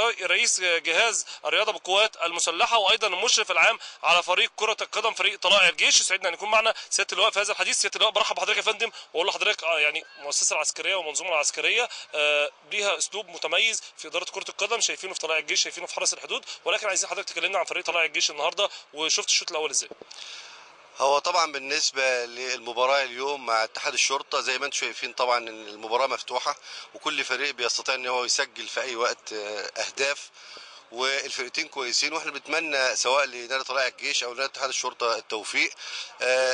رئيس جهاز الرياضه بالقوات المسلحه وايضا المشرف العام على فريق كره القدم فريق طلائع الجيش. يسعدنا ان يكون معنا سياده اللواء في هذا الحديث. سياده اللواء برحب بحضرتك يا فندم، واقول لحضرتك يعني المؤسسه العسكريه والمنظومه العسكريه ليها اسلوب متميز في اداره كره القدم، شايفينه في طلائع الجيش، شايفينه في حرس الحدود، ولكن عايزين حضرتك تكلمنا عن فريق طلائع الجيش النهارده وشفت الشوط الاول ازاي؟ هو طبعا بالنسبة للمباراة اليوم مع اتحاد الشرطة زي ما انتم شايفين طبعا ان المباراة مفتوحة وكل فريق بيستطيع ان هو يسجل في اي وقت اهداف، والفرقتين كويسين، واحنا بنتمنى سواء لنادي طلائع الجيش او نادي اتحاد الشرطة التوفيق.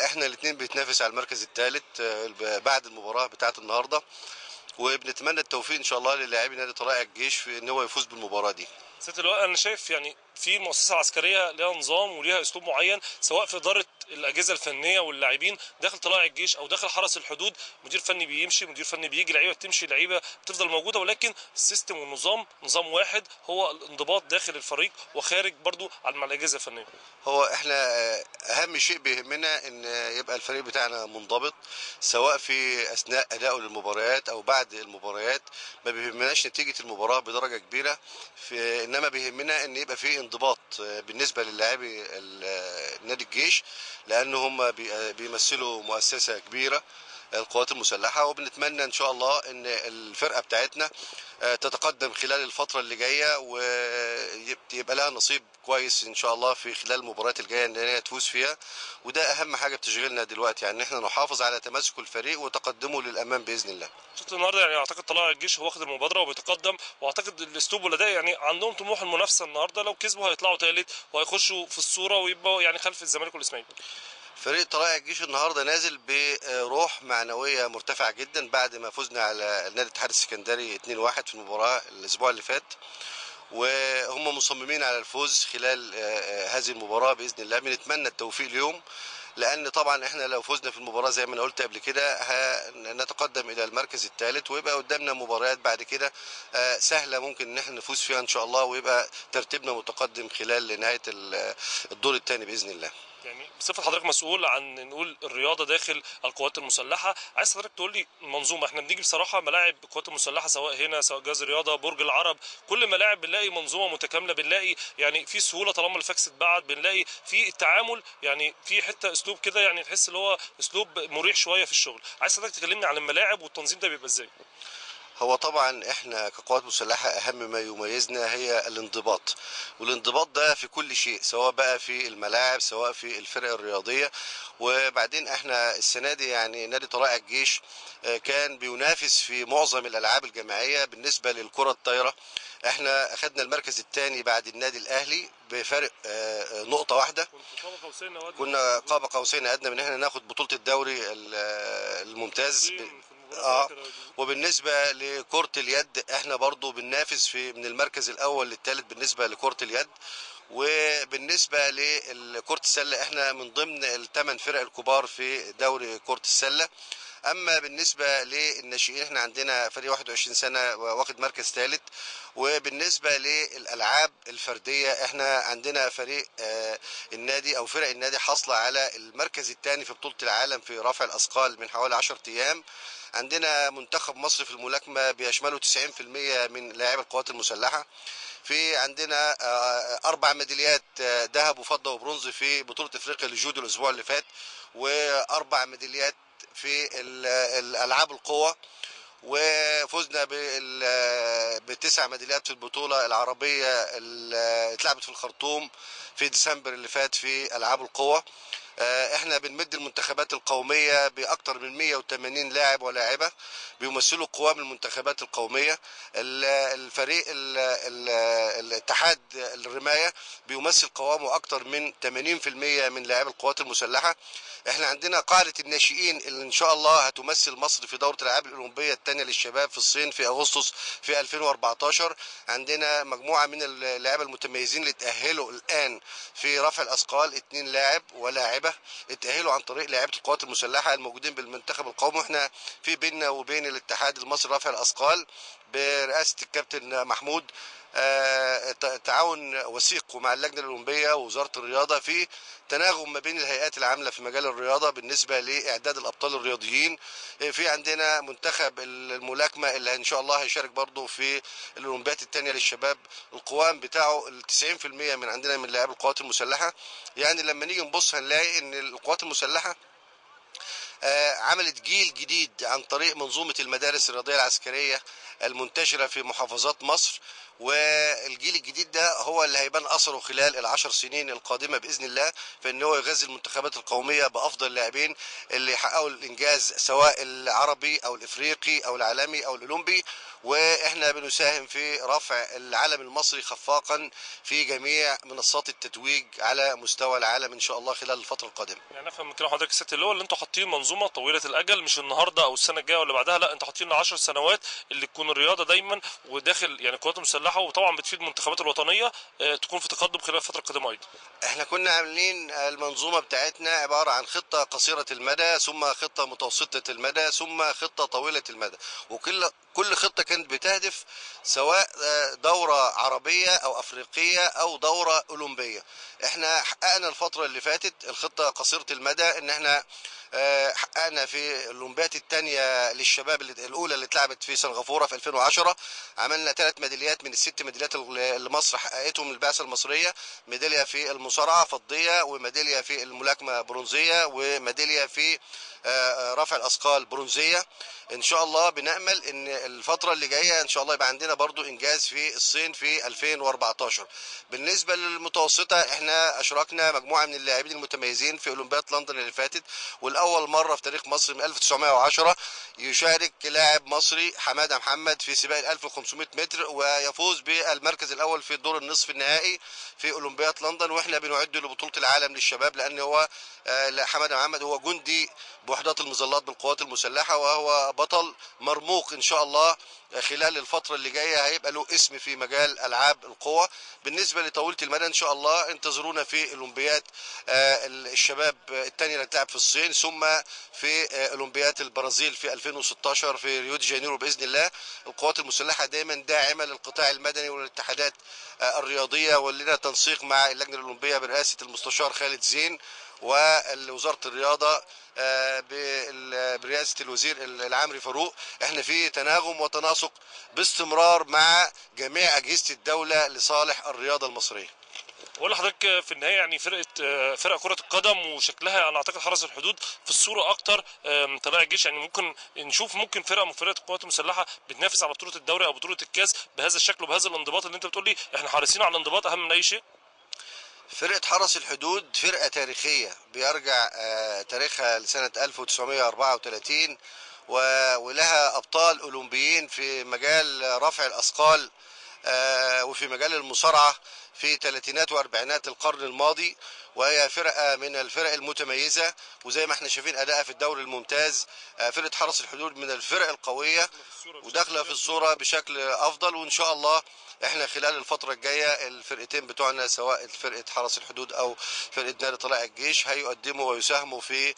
احنا الاثنين بنتنافس على المركز الثالث بعد المباراة بتاعت النهاردة، وبنتمنى التوفيق ان شاء الله للاعبي نادي طلائع الجيش في ان هو يفوز بالمباراة دي. سياده اللواء انا شايف يعني في المؤسسه العسكريه ليها نظام وليها اسلوب معين، سواء في اداره الاجهزه الفنيه واللاعبين داخل طلائع الجيش او داخل حرس الحدود. مدير فني بيمشي، مدير فني بيجي، لعيبه بتمشي، لعيبه بتفضل موجوده، ولكن السيستم والنظام نظام واحد، هو الانضباط داخل الفريق وخارج برضو مع الاجهزه الفنيه. هو احنا اهم شيء بيهمنا ان يبقى الفريق بتاعنا منضبط، سواء في اثناء ادائه للمباريات او بعد المباريات. ما بيهمناش نتيجة المباراة بدرجة كبيرة، انما بيهمنا ان يبقى في انضباط بالنسبة للاعبي نادي الجيش، لان هم بيمثلوا مؤسسة كبيرة القوات المسلحة، وبنتمنى ان شاء الله ان الفرقة بتاعتنا تتقدم خلال الفترة اللي جاية ويبقى لها نصيب كويس ان شاء الله في خلال المباريات الجاية ان هي تفوز فيها. وده اهم حاجة بتشغلنا دلوقتي، يعني احنا نحافظ على تماسك الفريق وتقدمه للامام باذن الله. شفت النهارده يعني اعتقد طلائع الجيش هو واخد المبادره وبيتقدم، واعتقد الاسلوب والاداء يعني عندهم طموح المنافسه النهارده، لو كسبوا هيطلعوا ثالث وهيخشوا في الصوره ويبقوا يعني خلف الزمالك والاسماعيلي. فريق طلائع الجيش النهارده نازل بروح معنويه مرتفعه جدا بعد ما فزنا على نادي الاتحاد السكندري 2-1 في المباراه الاسبوع اللي فات، وهم مصممين على الفوز خلال هذه المباراه باذن الله. بنتمنى التوفيق اليوم، لان طبعا احنا لو فزنا في المباراه زي ما انا قلت قبل كده نتقدم الى المركز الثالث، ويبقى قدامنا مباريات بعد كده سهله ممكن ان احنا نفوز فيها ان شاء الله، ويبقى ترتيبنا متقدم خلال نهايه الدور الثاني باذن الله. يعني بصفه حضرتك مسؤول عن نقول الرياضه داخل القوات المسلحه، عايز حضرتك تقول لي المنظومه. احنا بنيجي بصراحه ملاعب القوات المسلحه سواء هنا سواء جهاز الرياضه برج العرب، كل ملاعب بنلاقي منظومه متكامله، بنلاقي يعني في سهوله طالما الفاكس اتبعت، بنلاقي في التعامل يعني في حته اسلوب كده، يعني تحس اللي هو اسلوب مريح شويه في الشغل. عايز حضرتك تكلمني عن الملاعب والتنظيم ده بيبقى ازاي؟ هو طبعا احنا كقوات مسلحة اهم ما يميزنا هي الانضباط، والانضباط ده في كل شيء، سواء بقى في الملاعب سواء في الفرق الرياضية. وبعدين احنا السنة دي يعني نادي طلائع الجيش كان بينافس في معظم الالعاب الجماعية. بالنسبة للكرة الطايرة احنا اخدنا المركز الثاني بعد النادي الاهلي بفرق نقطة واحدة. كنا قاب قوسين ادنى من احنا ناخد بطولة الدوري الممتاز. وبالنسبة لكرة اليد احنا برضو بننافس في من المركز الاول للثالث بالنسبة لكرة اليد. وبالنسبة لكرة السلة احنا من ضمن الثمان فرق الكبار في دوري كرة السلة. اما بالنسبة للناشئين احنا عندنا فريق 21 سنة واخد مركز ثالث. وبالنسبة للالعاب الفردية احنا عندنا فريق النادي او فرق النادي حاصلة على المركز الثاني في بطولة العالم في رفع الاثقال من حوالي 10 ايام. عندنا منتخب مصر في الملاكمة بيشمله 90% من لاعبي القوات المسلحة. في عندنا 4 ميداليات ذهب وفضة وبرونز في بطولة افريقيا للجودو الاسبوع اللي فات، و4 ميداليات في الالعاب القوى، وفزنا ب9 ميداليات في البطولة العربية اللي اتلعبت في الخرطوم في ديسمبر اللي فات في العاب القوى. احنا بنمد المنتخبات القومية باكتر من 180 لاعب ولاعبة بيمثلوا قوام المنتخبات القومية. الفريق الاتحاد الرماية بيمثل قوامه اكتر من 80% من لاعبي القوات المسلحة. احنا عندنا قاعدة الناشئين اللي ان شاء الله هتمثل مصر في دورة الالعاب الاولمبية الثانية للشباب في الصين في اغسطس في 2014. عندنا مجموعة من اللاعبة المتميزين اللي تأهلوا الان في رفع الاثقال، 2 لاعب ولاعبة اتأهلوا عن طريق لاعيبة القوات المسلحة الموجودين بالمنتخب القومي. واحنا في بيننا وبين الاتحاد المصري رفع الاثقال برئاسة الكابتن محمود تعاون وثيق مع اللجنه الاولمبيه ووزاره الرياضه في تناغم ما بين الهيئات العامله في مجال الرياضه بالنسبه لاعداد الابطال الرياضيين. في عندنا منتخب الملاكمه اللي ان شاء الله هيشارك برضه في الاولمبيات الثانيه للشباب، القوام بتاعه 90% من عندنا من لاعبي القوات المسلحه. يعني لما نيجي نبص هنلاقي ان القوات المسلحه عملت جيل جديد عن طريق منظومة المدارس الرياضية العسكرية المنتشرة في محافظات مصر، والجيل الجديد ده هو اللي هيبان أثره خلال ال10 سنين القادمة بإذن الله، في أن هو يغذي المنتخبات القومية بأفضل اللاعبين اللي يحققوا الإنجاز سواء العربي أو الإفريقي أو العالمي أو الأولمبي. وإحنا بنساهم في رفع العلم المصري خفاقا في جميع منصات التتويج على مستوى العالم إن شاء الله خلال الفترة القادمة. يعني افهم من كلام حضرتك الست اللي انتوا حاطين منظومه طويله الاجل، مش النهارده او السنه الجايه ولا بعدها، لا انتوا حاطين 10 سنوات اللي تكون الرياضه دايما وداخل يعني القوات المسلحه، وطبعا بتفيد المنتخبات الوطنيه تكون في تقدم خلال الفتره القادمه ايضا. احنا كنا عاملين المنظومة بتاعتنا عبارة عن خطة قصيرة المدى، ثم خطة متوسطة المدى، ثم خطة طويلة المدى، وكل خطة كانت بتهدف سواء دورة عربية او افريقية او دورة اولمبية. احنا حققنا الفترة اللي فاتت الخطة قصيرة المدى ان احنا حققنا في الاولمبيات الثانيه للشباب الاولى اللي اتلعبت في سنغافوره في 2010، عملنا 3 ميداليات من ال6 ميداليات اللي مصر حققتهم البعثه المصريه، ميداليه في المصارعه فضيه، وميداليه في الملاكمه برونزيه، وميداليه في رفع الاثقال برونزيه. ان شاء الله بنامل ان الفتره اللي جايه ان شاء الله يبقى عندنا برضو انجاز في الصين في 2014. بالنسبه للمتوسطه احنا اشركنا مجموعه من اللاعبين المتميزين في اولمبياد لندن اللي فاتت، والاول مره في تاريخ مصر من 1910 يشارك لاعب مصري حماده محمد في سباق ال 1500 متر ويفوز بالمركز الاول في الدور النصف النهائي في اولمبياد لندن. واحنا بنعد لبطوله العالم للشباب، لان هو حماده محمد هو جندي بوحدات المظلات بالقوات المسلحه، وهو بطل مرموق ان شاء الله خلال الفتره اللي جايه هيبقى له اسم في مجال العاب القوى. بالنسبه لطويله المدى ان شاء الله انتظرونا في اولمبياد الشباب الثانيه اللي هتلعب في الصين، ثم في اولمبياد البرازيل في 2016 في ريو دي جانيرو باذن الله. القوات المسلحه دايما داعمه للقطاع المدني والاتحادات الرياضيه، ولنا تنسيق مع اللجنه الاولمبيه برئاسه المستشار خالد زين ووزاره الرياضه برئاسه الوزير العامري فاروق. احنا في تناغم وتناسق باستمرار مع جميع اجهزه الدوله لصالح الرياضه المصريه. بقول لحضرتك في النهايه يعني فرق كره القدم وشكلها انا اعتقد حرس الحدود في الصوره اكتر من طلائع الجيش، يعني ممكن نشوف فرقه من فرق القوات المسلحه بتنافس على بطوله الدوري او بطوله الكاس بهذا الشكل وبهذا الانضباط اللي انت بتقول لي احنا حريصين على الانضباط اهم من اي شيء. فرقة حرس الحدود فرقة تاريخية بيرجع تاريخها لسنة 1934 ولها أبطال أولمبيين في مجال رفع الأثقال وفي مجال المصارعة في ثلاثينات واربعينات القرن الماضي، وهي فرقة من الفرق المتميزة. وزي ما احنا شايفين أداءها في الدوري الممتاز، فرقة حرس الحدود من الفرق القوية وداخلة في الصورة بشكل أفضل. وإن شاء الله احنا خلال الفترة الجاية الفرقتين بتوعنا سواء فرقة حرس الحدود أو فرقة نادي طلائع الجيش هيقدموا ويساهموا في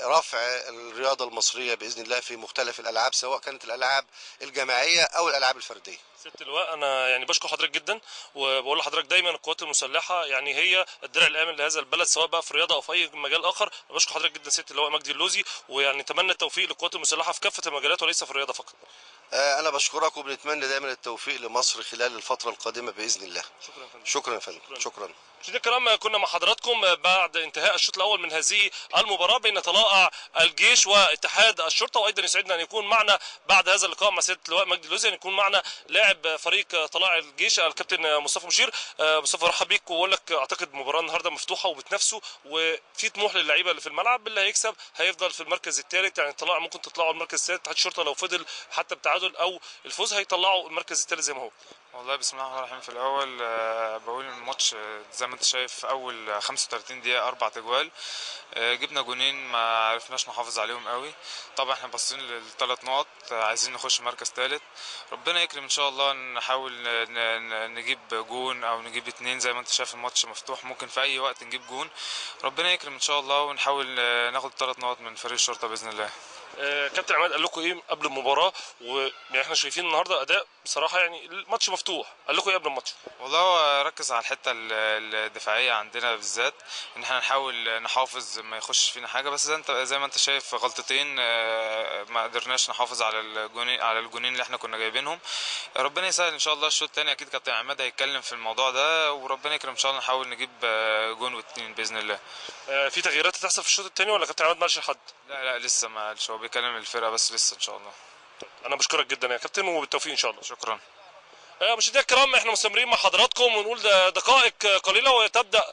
رفع الرياضة المصرية بإذن الله في مختلف الألعاب، سواء كانت الألعاب الجماعية أو الألعاب الفردية. ست اللواء انا يعني بشكر حضرتك جدا، وبقول لحضرتك دايما القوات المسلحه يعني هي الدرع الامن لهذا البلد سواء بقى في الرياضه او في اي مجال اخر. بشكر حضرتك جدا ست اللواء مجدي اللوزي، ويعني نتمنى التوفيق للقوات المسلحه في كافه المجالات وليس في الرياضه فقط. أنا بشكرك وبنتمنى دايما التوفيق لمصر خلال الفترة القادمة بإذن الله. شكرا يا فندم. شكرا يا فندم. شكرا. مشاهدينا الكرام كنا مع حضراتكم بعد انتهاء الشوط الاول من هذه المباراه بين طلائع الجيش واتحاد الشرطه، وايضا يسعدنا ان يكون معنا بعد هذا اللقاء مع سياده اللواء مجدي اللوزي ان يكون معنا لاعب فريق طلائع الجيش الكابتن مصطفى مشير. مصطفى رحب بيك واقول لك اعتقد المباراه النهارده مفتوحه وبتنافسوا وفي طموح للعيبه اللي في الملعب، اللي هيكسب هيفضل في المركز الثالث، يعني طلائع ممكن تطلعوا المركز الثالث، اتحاد الشرطه لو فضل حتى بتعادل او الفوز هيطلعوا المركز الثالث زي ما هو. والله بسم الله الرحمن الرحيم. في الاول بقول الماتش زي ما انت شايف اول 35 دقيقه 4 تجوال، جبنا جونين ما عرفناش نحافظ عليهم قوي. طبعا احنا باصين للثلاث نقط، عايزين نخش مركز ثالث، ربنا يكرم ان شاء الله نحاول نجيب جون او نجيب 2 زي ما انت شايف الماتش مفتوح، ممكن في اي وقت نجيب جون، ربنا يكرم ان شاء الله ونحاول ناخد 3 نقط من فريق الشرطه باذن الله. كابتن عماد قال لكم ايه قبل المباراه؟ ويعني احنا شايفين النهارده اداء بصراحه، يعني الماتش مفتوح، قال لكم ايه قبل الماتش؟ والله هو ركز على الحته الدفاعيه عندنا بالذات، ان احنا نحاول نحافظ ما يخش فينا حاجه، بس زي ما انت شايف غلطتين ما قدرناش نحافظ على الجونين اللي احنا كنا جايبينهم. ربنا يسهل ان شاء الله. الشوط الثاني اكيد كابتن عماد هيتكلم في الموضوع ده، وربنا يكرم ان شاء الله نحاول نجيب جون واتنين باذن الله. في تغييرات هتحصل في الشوط الثاني ولا كابتن عماد ما قالش لحد؟ لا لسه ما قالش، هو بيكلم الفرقه بس لسه ان شاء الله. انا بشكرك جدا يا كابتن وبالتوفيق ان شاء الله. شكرا. مشاهدينا الكرام، احنا مستمرين مع حضراتكم ونقول دقائق قليله وتبدا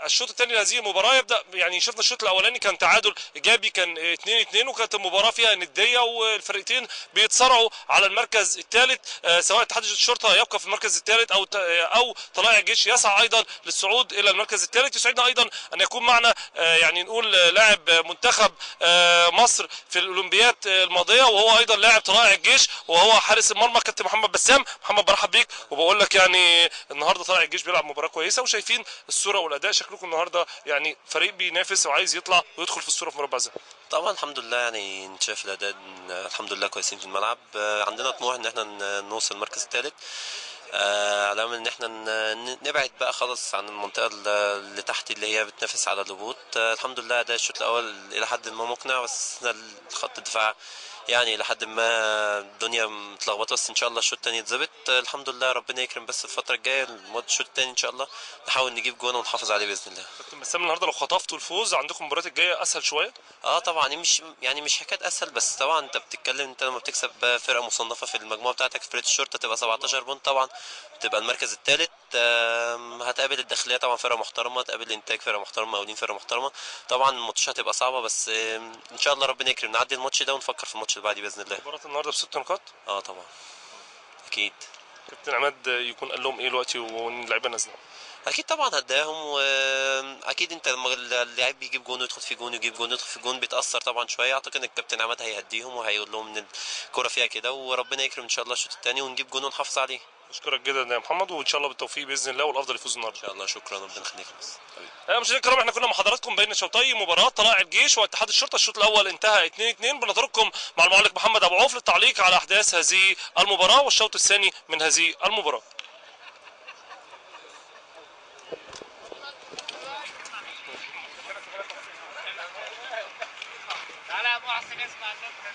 الشوط الثاني لهذه المباراه. يبدا يعني شفنا الشوط الاولاني كان تعادل ايجابي، كان 2-2 وكانت المباراه فيها نديه والفرقتين بيتصارعوا على المركز الثالث، سواء اتحاد الشرطه يبقى في المركز الثالث او طلائع الجيش يسعى ايضا للصعود الى المركز الثالث. يسعدنا ايضا ان يكون معنا يعني نقول لاعب منتخب مصر في الاولمبياد الماضيه، وهو ايضا لاعب طلائع الجيش، وهو حارس المرمى كابتن محمد بسام. محمد برحب بيك وبقول لك يعني النهارده طلائع الجيش بيلعب مباراه كويسه، وشايفين الصوره والاداء، شكلكم النهارده يعني فريق بينافس وعايز يطلع ويدخل في الصوره في مربع ذهبي. طبعا الحمد لله، يعني انت شايف الاداء الحمد لله كويسين في الملعب. عندنا طموح ان احنا نوصل المركز الثالث، على امل ان احنا نبعد بقى خلاص عن المنطقه اللي تحت اللي هي بتنافس على الهبوط. الحمد لله اداء الشوط الاول الى حد ما مقنع، بس خط الدفاع يعني لحد ما الدنيا متلخبطه، بس ان شاء الله الشوط الثاني يتظبط الحمد لله. ربنا يكرم، بس الفتره الجايه الشوط الثاني ان شاء الله نحاول نجيب جون ونحافظ عليه باذن الله. كابتن بسام، النهارده لو خطفتوا الفوز عندكم المباريات الجايه اسهل شويه؟ طبعا مش حكايه اسهل، بس طبعا انت بتتكلم، انت لما بتكسب فرقه مصنفه في المجموعه بتاعتك، فرقه الشرطه تبقى 17 بونت طبعا، تبقى المركز الثالث. هتقابل الداخليه طبعا فرقه محترمه، تقابل الانتاج فرقه محترمه، مقاولين فرقه محترمه. طبعا الماتشات هتبقى صعبه، بس ان شاء الله ربنا يكرم نعدي الماتش ده ونفكر في الماتش اللي بعديه باذن الله. مباراه النهارده ب6 نقاط؟ طبعا اكيد. كابتن عماد يكون قال لهم ايه دلوقتي واللعيبه نازله؟ اكيد طبعا هداهم، واكيد انت لما اللاعب بيجيب جون ويدخل في جون يجيب جون يدخل في جون بيتاثر طبعا شويه. اعتقد ان الكابتن عماد هيهديهم وهيقول لهم ان الكوره فيها كده، وربنا يكرم ان شاء الله الشوط الثاني ونجيب جون ونحافظ عليه. اشكرك جدا يا محمد، وان شاء الله بالتوفيق باذن الله والافضل يفوز النهارده ان شاء الله. شكرا، ربنا يخليك. مشاهدينا الكرام، احنا كنا مع حضراتكم بين شوطي مباراه طلائع الجيش واتحاد الشرطه. الشوط الاول انتهى 2-2. بنترككم مع المعلق محمد ابو عوف للتعليق على احداث هذه المباراه والشوط الثاني من هذه المباراه. تعالى يا محسن اسمع النبي.